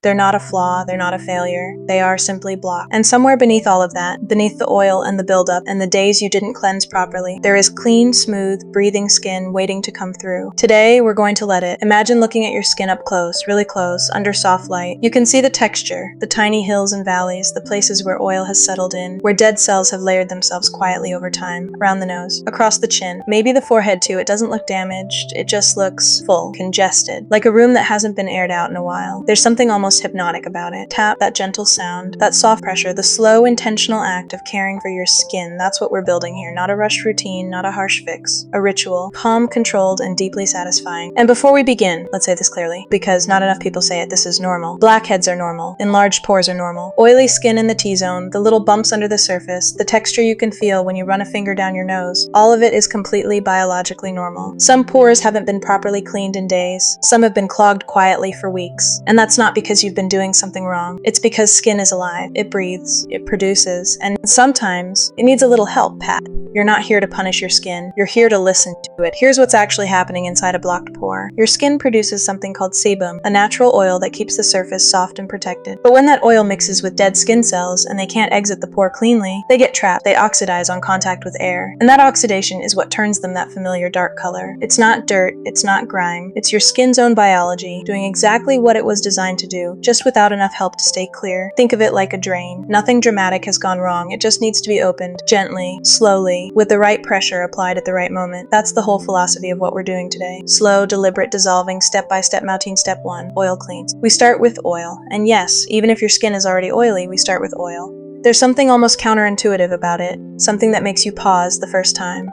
They're not a flaw, they're not a failure, they are simply blocked. And somewhere beneath all of that, beneath the oil and the buildup and the days you didn't cleanse properly, there is clean, smooth, breathing skin waiting to come through. Today, we're going to let it. Imagine looking at your skin up close, really close, under soft light. You can see the texture, the tiny hills and valleys, the places where oil has settled in, where dead cells have layered themselves quietly over time, around the nose, across the chin, maybe the forehead too. It doesn't look damaged, it just looks full, congested, like a room that hasn't been aired out in a while. There's something almost hypnotic about it. Tap, that gentle sound, that soft pressure, the slow, intentional act of caring for your skin. That's what we're building here. Not a rushed routine, not a harsh fix. A ritual, calm, controlled, and deeply satisfying. And before we begin, let's say this clearly, because not enough people say it, this is normal. Blackheads are normal. Enlarged pores are normal. Oily skin in the T-zone, the little bumps under the surface, the texture you can feel when you run a finger down your nose, all of it is completely biologically normal. Some pores haven't been properly cleaned in days. Some have been clogged quietly for weeks. And that's not because you've been doing something wrong. It's because skin is alive. It breathes. It produces. And sometimes it needs a little help, Pat. You're not here to punish your skin. You're here to listen to it. Here's what's actually happening inside a blocked pore. Your skin produces something called sebum, a natural oil that keeps the surface soft and protected. But when that oil mixes with dead skin cells and they can't exit the pore cleanly, they get trapped. They oxidize on contact with air. And that oxidation is what turns them that familiar dark color. It's not dirt. It's not grime. It's your skin's own biology doing exactly what it was designed to do, just without enough help to stay clear. Think of it like a drain. Nothing dramatic has gone wrong. It just needs to be opened, gently, slowly, with the right pressure applied at the right moment. That's the whole philosophy of what we're doing today. Slow, deliberate dissolving, step-by-step melting. Step 1, oil cleans. We start with oil. And yes, even if your skin is already oily, we start with oil. There's something almost counterintuitive about it, something that makes you pause the first time.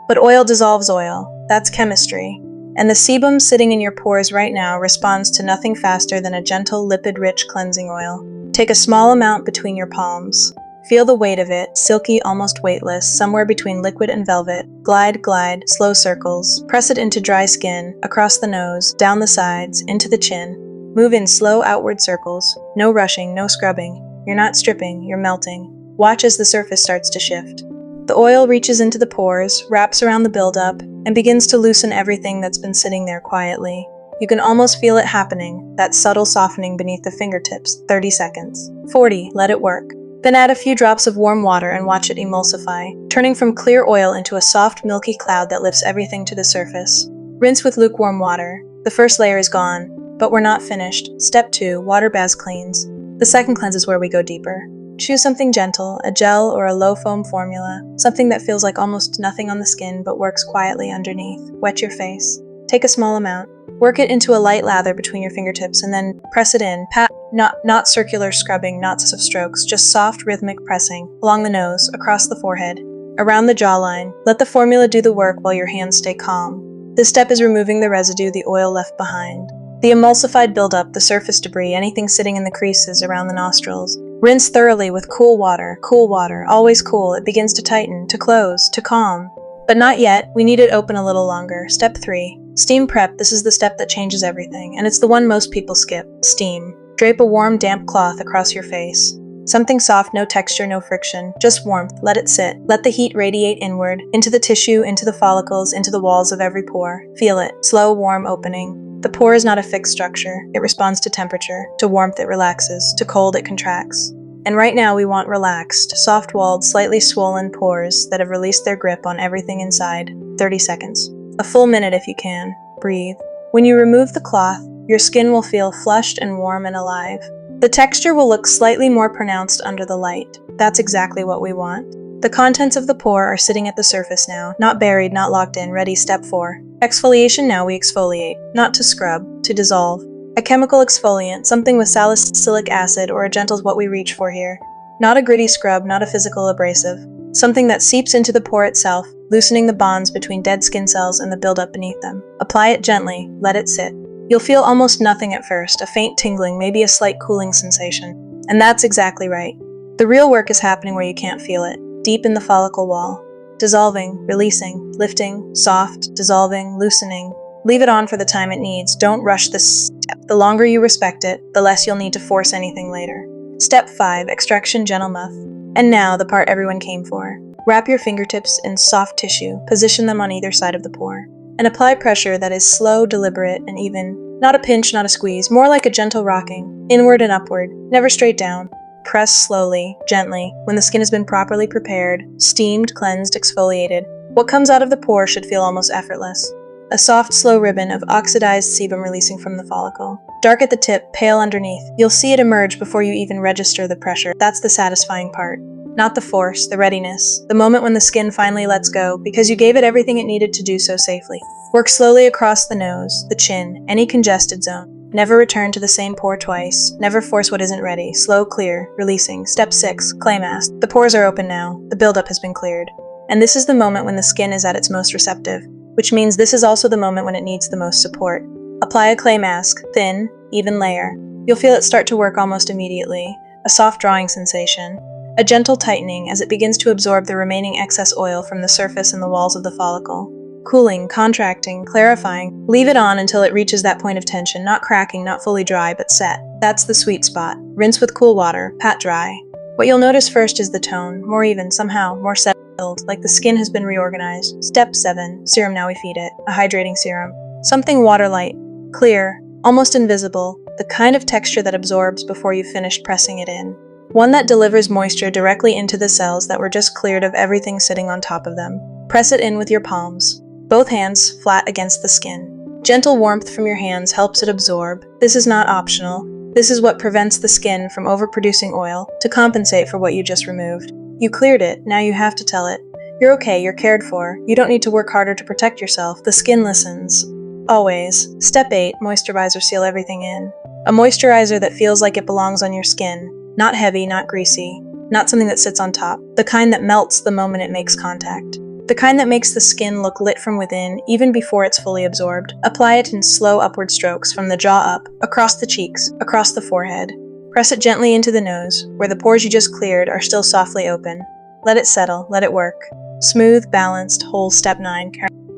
But oil dissolves oil. That's chemistry. And the sebum sitting in your pores right now responds to nothing faster than a gentle, lipid-rich cleansing oil. Take a small amount between your palms. Feel the weight of it, silky, almost weightless, somewhere between liquid and velvet. Glide, glide, slow circles. Press it into dry skin, across the nose, down the sides, into the chin. Move in slow outward circles. No rushing, no scrubbing. You're not stripping, you're melting. Watch as the surface starts to shift. The oil reaches into the pores, wraps around the buildup, and begins to loosen everything that's been sitting there quietly. You can almost feel it happening, that subtle softening beneath the fingertips. 30 seconds. 40, let it work. Then add a few drops of warm water and watch it emulsify, turning from clear oil into a soft, milky cloud that lifts everything to the surface. Rinse with lukewarm water. The first layer is gone, but we're not finished. Step 2, water baths cleans. The second cleanse is where we go deeper. Choose something gentle, a gel or a low foam formula, something that feels like almost nothing on the skin but works quietly underneath. Wet your face. Take a small amount. Work it into a light lather between your fingertips and then press it in. Pat, not circular scrubbing, not of strokes, just soft rhythmic pressing along the nose, across the forehead, around the jawline. Let the formula do the work while your hands stay calm. This step is removing the residue, the oil left behind. The emulsified buildup, the surface debris, anything sitting in the creases around the nostrils. Rinse thoroughly with cool water, always cool. It begins to tighten, to close, to calm. But not yet, we need it open a little longer. Step 3, steam prep. This is the step that changes everything, and it's the one most people skip. Steam. Drape a warm, damp cloth across your face. Something soft, no texture, no friction, just warmth. Let it sit. Let the heat radiate inward, into the tissue, into the follicles, into the walls of every pore. Feel it. Slow, warm opening. The pore is not a fixed structure. It responds to temperature. To warmth, it relaxes. To cold, it contracts. And right now we want relaxed, soft-walled, slightly swollen pores that have released their grip on everything inside. 30 seconds. A full minute if you can. Breathe. When you remove the cloth, your skin will feel flushed and warm and alive. The texture will look slightly more pronounced under the light. That's exactly what we want. The contents of the pore are sitting at the surface now, not buried, not locked in. Ready. Step 4. Exfoliation. Now we exfoliate. Not to scrub, to dissolve. A chemical exfoliant, something with salicylic acid or a gentle is what we reach for here. Not a gritty scrub, not a physical abrasive. Something that seeps into the pore itself, loosening the bonds between dead skin cells and the buildup beneath them. Apply it gently, let it sit. You'll feel almost nothing at first, a faint tingling, maybe a slight cooling sensation. And that's exactly right. The real work is happening where you can't feel it, deep in the follicle wall. Dissolving, releasing, lifting, soft, dissolving, loosening. Leave it on for the time it needs. Don't rush this step. The longer you respect it, the less you'll need to force anything later. Step 5, extraction, gentle muff. And now, the part everyone came for. Wrap your fingertips in soft tissue, position them on either side of the pore, and apply pressure that is slow, deliberate, and even. Not a pinch, not a squeeze, more like a gentle rocking, inward and upward, never straight down. Press slowly, gently, when the skin has been properly prepared, steamed, cleansed, exfoliated. What comes out of the pore should feel almost effortless. A soft, slow ribbon of oxidized sebum releasing from the follicle. Dark at the tip, pale underneath. You'll see it emerge before you even register the pressure. That's the satisfying part. Not the force, the readiness. The moment when the skin finally lets go, because you gave it everything it needed to do so safely. Work slowly across the nose, the chin, any congested zone. Never return to the same pore twice. Never force what isn't ready. Slow, clear, releasing. Step 6, clay mask. The pores are open now. The buildup has been cleared. And this is the moment when the skin is at its most receptive, which means this is also the moment when it needs the most support. Apply a clay mask, thin, even layer. You'll feel it start to work almost immediately. A soft drawing sensation. A gentle tightening as it begins to absorb the remaining excess oil from the surface and the walls of the follicle. Cooling, contracting, clarifying. Leave it on until it reaches that point of tension, not cracking, not fully dry, but set. That's the sweet spot. Rinse with cool water, pat dry. What you'll notice first is the tone, more even, somehow, more settled, like the skin has been reorganized. Step 7, serum, now we feed it. A hydrating serum. Something water-light, clear, almost invisible, the kind of texture that absorbs before you've finished pressing it in. One that delivers moisture directly into the cells that were just cleared of everything sitting on top of them. Press it in with your palms. Both hands flat against the skin. Gentle warmth from your hands helps it absorb. This is not optional. This is what prevents the skin from overproducing oil to compensate for what you just removed. You cleared it, now you have to tell it. You're okay, you're cared for. You don't need to work harder to protect yourself. The skin listens. Always. Step 8, moisturizer, seal everything in. A moisturizer that feels like it belongs on your skin. Not heavy, not greasy. Not something that sits on top. The kind that melts the moment it makes contact. The kind that makes the skin look lit from within, even before it's fully absorbed. Apply it in slow upward strokes from the jaw up, across the cheeks, across the forehead. Press it gently into the nose, where the pores you just cleared are still softly open. Let it settle, let it work. Smooth, balanced, whole. Step 9,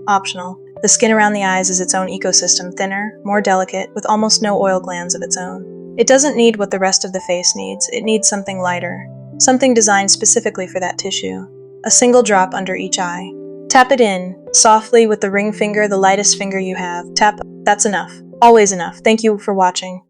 optional. The skin around the eyes is its own ecosystem, thinner, more delicate, with almost no oil glands of its own. It doesn't need what the rest of the face needs, it needs something lighter. Something designed specifically for that tissue. A single drop under each eye. Tap it in, softly with the ring finger, the lightest finger you have. Tap. That's enough. Always enough. Thank you for watching.